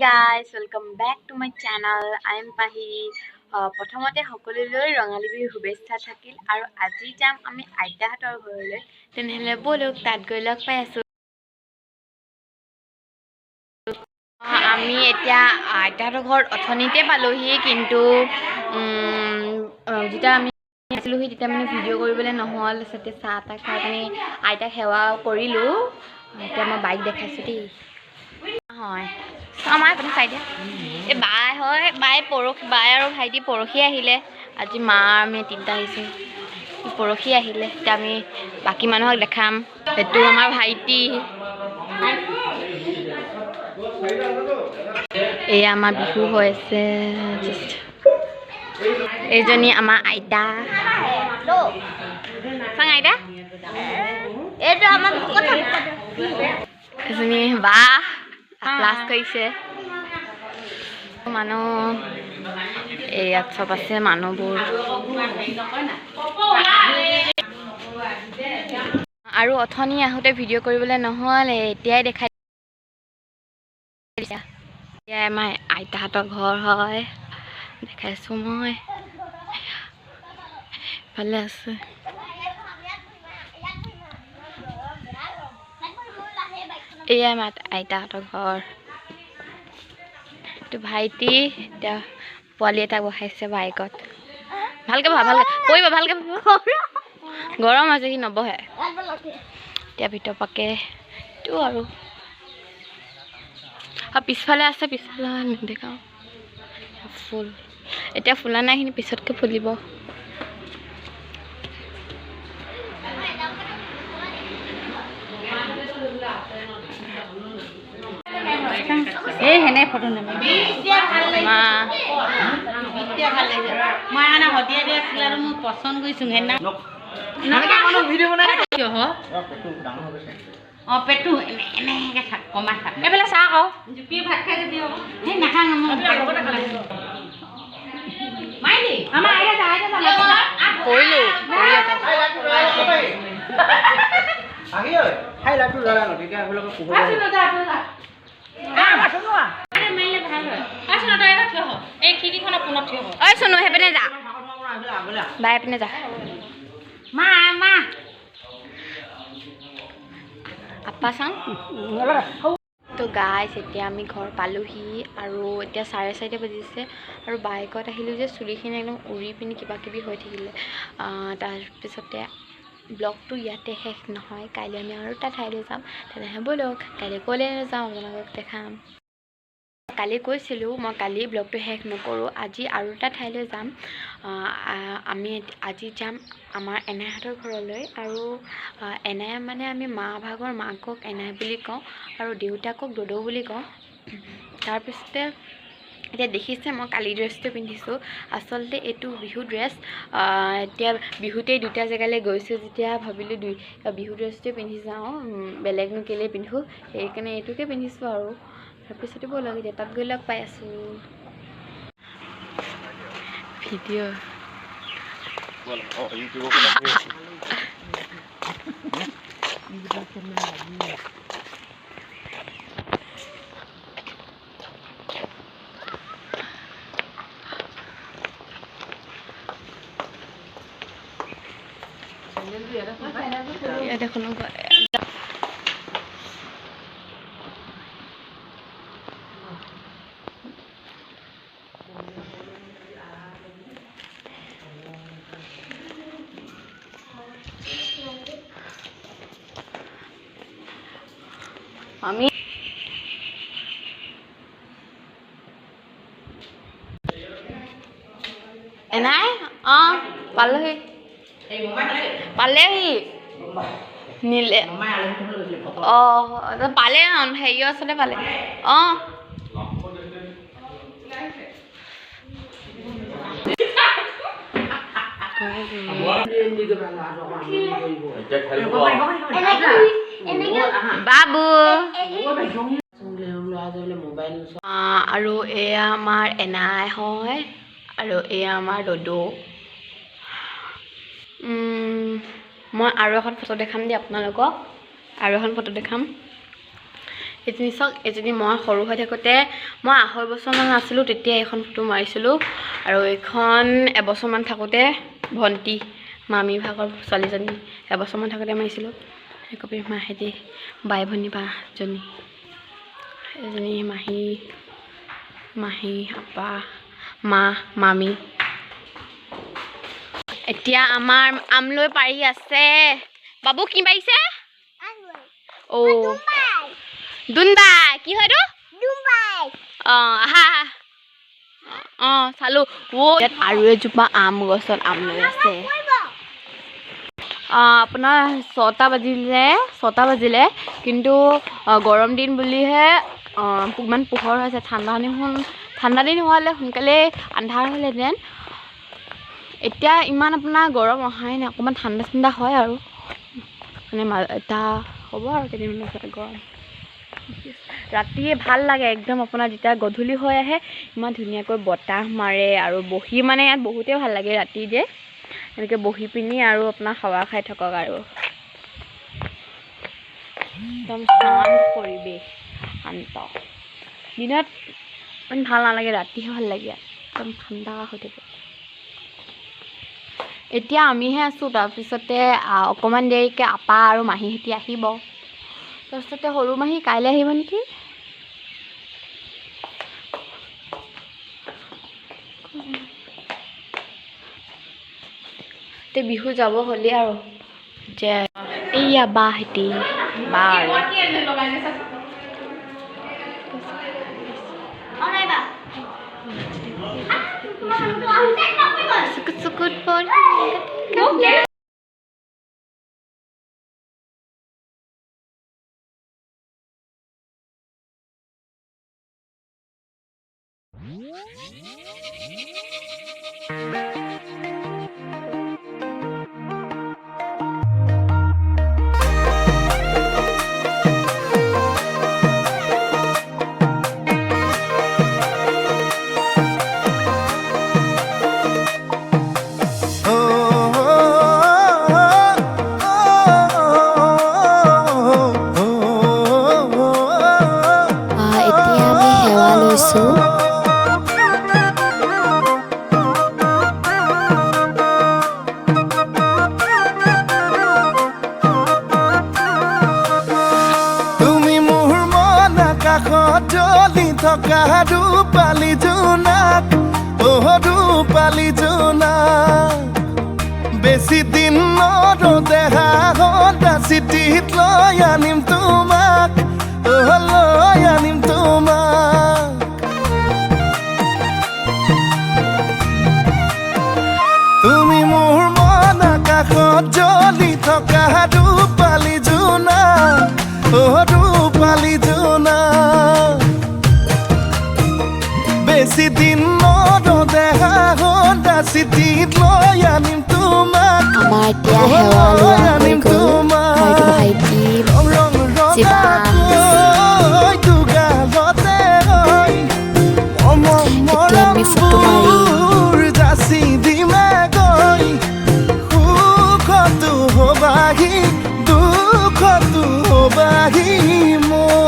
guys, welcome back to my channel. I am Pahi. প্ৰথমতে সকলোলৈ ৰঙালী বিহুৰ শুভেচ্ছা থাকিল আৰু আজি যাম আমি আইতাহঁতৰ ঘৰলৈ। তেনেহলে বলক তাত গৈ লগ পাই আছো। আমি এতিয়া আইতাহঁতৰ ঘৰত অথনিতে পালোহি, কিন্তু যেতিয়া আমি আছিলোহি তেতিয়া মানে ভিডিঅ' কৰিবলৈ নহ'ল। তাতে চাহ তাহ খাই পিনি আইতাক সেৱা কৰিলোঁ। এতিয়া মই বাইক দেখাইছোঁ দেই। হয় আমাৰ আপুনি চাই দিয়া এই বাই হয়, বাই আৰু ভাইটি পৰহি আহিলে। আজি মা আমি তিনিটা আহিছোঁ, পৰহি আহিলে। এতিয়া আমি বাকী মানুহক দেখাম। সেইটো আমাৰ ভাইটি, এয়া আমাৰ বিহু হৈছে। এইজনী আমাৰ আইতা, চাং আইতা, এইটো আমাৰ এজনী বা ক্লাছ কৰিছে। মানুহ ইয়াত চব আছে মানুহবোৰ। আৰু অথনি আহোঁতে ভিডিঅ' কৰিবলৈ নহ'ল, এতিয়াই দেখাই। এতিয়াই আমাৰ আইতাহঁতৰ ঘৰ হয়, দেখাইছোঁ মই। ভালে আছে। এয়াই আমাৰ আইতাহঁতৰ ঘৰ। এইটো ভাইটি, এতিয়া পোৱালি এটা বহাইছে বাইকত। ভালকে বহা, ভালকে পৰিব, ভালকে গৰম আছে, সি নবহে। এতিয়া ভিতৰ পাকে এইটো আৰু পিছফালে আছে, পিছফালে নেদেখাওঁ ফুল। এতিয়া ফুলা নাই, সেইখিনি পিছতকে ফুলিব। এই হেনে ফটো নেমাৰিম মই মানে সদিয়া দিয়া আছিলে আৰু মই পচন্দ কৰিছোঁ। সেইদিনা অঁ পেটটো এনেকৈ থাক, কমাই থাক। এইফালে চাহ আকৌ জুপি ভাত খাই যদি আকৌ সেই নাখাওঁ মাৰিলি আমাৰ তো গাইছ, এতিয়া আমি ঘৰ পালোহি আৰু এতিয়া 4:30 বাজিছে। আৰু বাইকত আহিলোঁ যে চুলিখিনি একদম উৰি পিনি কিবা কিবি হৈ থাকিলে। তাৰপিছতে ব্লগটো ইয়াতে শেষ নহয়, কাইলৈ আমি আৰু এটা ঠাইলৈ যাম। তেনেহ'লে ব'লক কাইলৈ ক'লৈ যাওঁ আপোনালোকক দেখাম। কালি কৈছিলোঁ মই কালি ব্লগটো শেষ নকৰোঁ, আজি আৰু এটা ঠাইলৈ যাম। আমি আজি যাম আমাৰ এনাইহঁতৰ ঘৰলৈ। আৰু এনাই মানে আমি মা ভাগৰ মাকক এনাই বুলি কওঁ আৰু দেউতাকক দদৌ বুলি কওঁ। তাৰপিছতে এতিয়া দেখিছে মই কালি ড্ৰেছটো পিন্ধিছোঁ, আচলতে এইটো বিহু ড্ৰেছ। এতিয়া বিহুতেই দুটা জেগালৈ গৈছোঁ যেতিয়া ভাবিলোঁ বিহু ড্ৰেছটোৱে পিন্ধি যাওঁ, বেলেগনো কেলৈ পিন্ধোঁ, সেইকাৰণে এইটোকে পিন্ধিছোঁ। আৰু তাৰপিছতে ব'লক এতিয়া তাত গৈ লগ পাই আছোঁ। ভিডিঅ' দেখোন আমি এনাই পালেহি নিলে। পালে হেৰিও আচলতে পালে। বাবু আৰু এয়া আমাৰ এনাই হয়, আৰু এয়া আমাৰ দদৌ। মই আৰু এখন ফটো দেখাম দেই আপোনালোকক, আৰু এখন ফটো দেখাম। এজনী চাওক, এজনী মই সৰু হৈ থাকোঁতে মই 2.5 বছৰমান আছিলোঁ তেতিয়া এইখন ফটো মাৰিছিলোঁ। আৰু এইখন এবছৰমান থাকোঁতে ভণ্টি মামী ভাগৰ ছোৱালীজনী এবছৰমান থাকোঁতে মাৰিছিলোঁ। সেই কপি মাহেঁতি বাই ভনী বাজনী, এজনী মাহী আপা মা মামী। এতিয়া আমাৰ আমলৈ পাৰি আছে। বাবু কি পাৰিছে? দুনবাই কি হয় এইটো? আহা চালো। ইয়াত আৰু এজোপা আম গছত আম লৈ আছে। আপোনাৰ 6টা বাজিলে কিন্তু গৰম দিন বুলিহে ইমান পোহৰ হৈছে। ঠাণ্ডা দিন হোৱালে সোনকালে আন্ধাৰ হ'লহেঁতেন। এতিয়া ইমান আপোনাৰ গৰম অহাই নাই, অকণমান ঠাণ্ডা হয় আৰু মানে এটা হ'ব আৰু কেইদিনমান পিছত গৰম। ৰাতিয়ে ভাল লাগে একদম আপোনাৰ যেতিয়া গধূলি হৈ আহে ইমান ধুনীয়াকৈ বতাহ মাৰে আৰু বহি মানে ইয়াত বহুতেই ভাল লাগে ৰাতি যে এনেকৈ বহি পিনি আৰু আপোনাৰ হাৱা খাই থাকক আৰু একদম শান্ত পৰিৱেশ, শান্ত। দিনত ইমান ভাল নালাগে, ৰাতিহে ভাল লাগে, একদম ঠাণ্ডা হৈ থাকে। এতিয়া আমিহে আছোঁ, তাৰপিছতে অকণমান দেৰিকৈ আপা আৰু মাহীহঁতি আহিব। তাৰপিছতে সৰু মাহী কাইলৈ আহিব নেকি। এতিয়া বিহু যাব হ'লেই আৰু যে এইয়া বাহেঁতি বা আৰু চুকুট থকা ৰূপালী জোনাক, ৰূপালী জোনাক, বেছি দিন দেহা সদা চিঠিত লৈ আনিম তোমাক, লৈ আনিম তোমাক। তুমি মোৰ মন আকাশত জ্বলি থকা ৰূপালী জোনাক, ৰূপালী জোনাক, বেছি দিন দেহা সদা চিঠিত লৈ আনিম তোমাক, আমাৰ এতিয়া সেৱা লোৱা হৈ গ'ল। হয়তো ভাইটি এতিয়া আমি ফটো মাৰিম। যাচি দিমে গৈ সুখতো হবাহি দুখতো হবাহি মোৰ।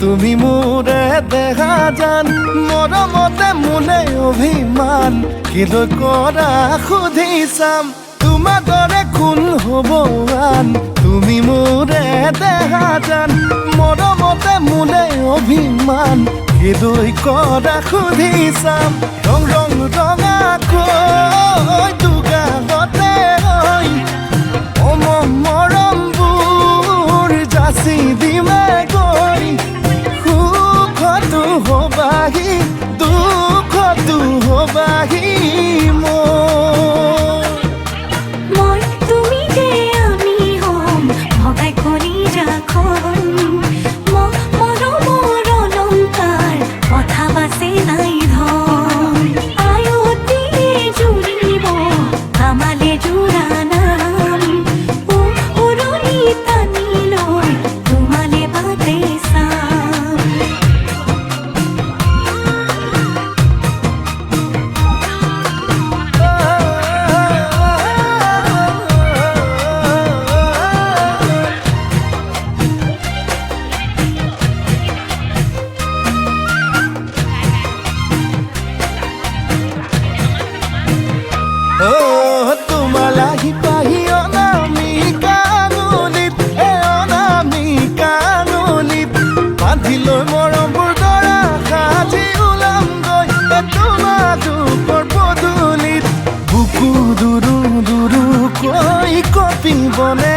তুমি মোৰে দেখা জান মৰমতে মোলে অভিমান কিলৈ কৰা সুধি চাম, তোমাৰ দৰে কোন হ'ব আন। তুমি মোৰে দেখা জান মৰমতে মোলে অভিমান কিলৈ কৰা সুধি চাম, ৰং ৰং ৰঙাকৈ দুগালতে হৈ মৰমবোৰ যাচি দিমে গৈ সুখতো হবাহি দুখতো হবাহি মোৰ। মই তুমি যে আমি হম ভগাই কৰি ৰাখন মৰমৰ অলংকাৰ কথা বাচি নাই বান্ধি লৈ মৰমবোৰ দৰা সাজি ওলামগৈ তোমাক দুখৰ পদূলিত বুকু দুৰু দুৰুকৈ কঁপিবনে